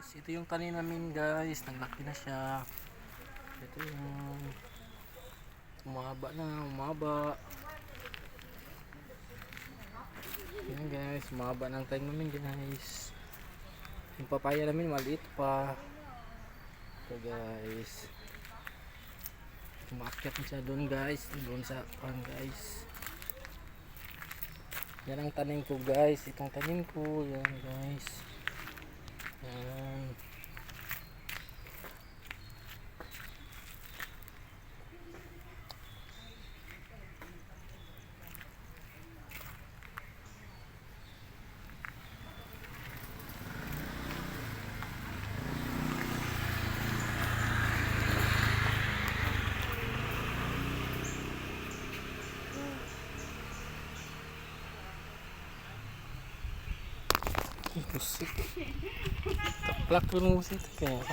guys, ito yung tanim namin guys, naglaki na siya. Ito yung umaba. Yan guys, umaba ng tanim namin guys. Yung papaya namin maliit pa. Ito guys, umakyat na siya doon guys, doon sa pan guys. Yan ang tanim ko guys, itong tanim ko, yan guys. Yan. Musik. Taklak ko ng musik kaya.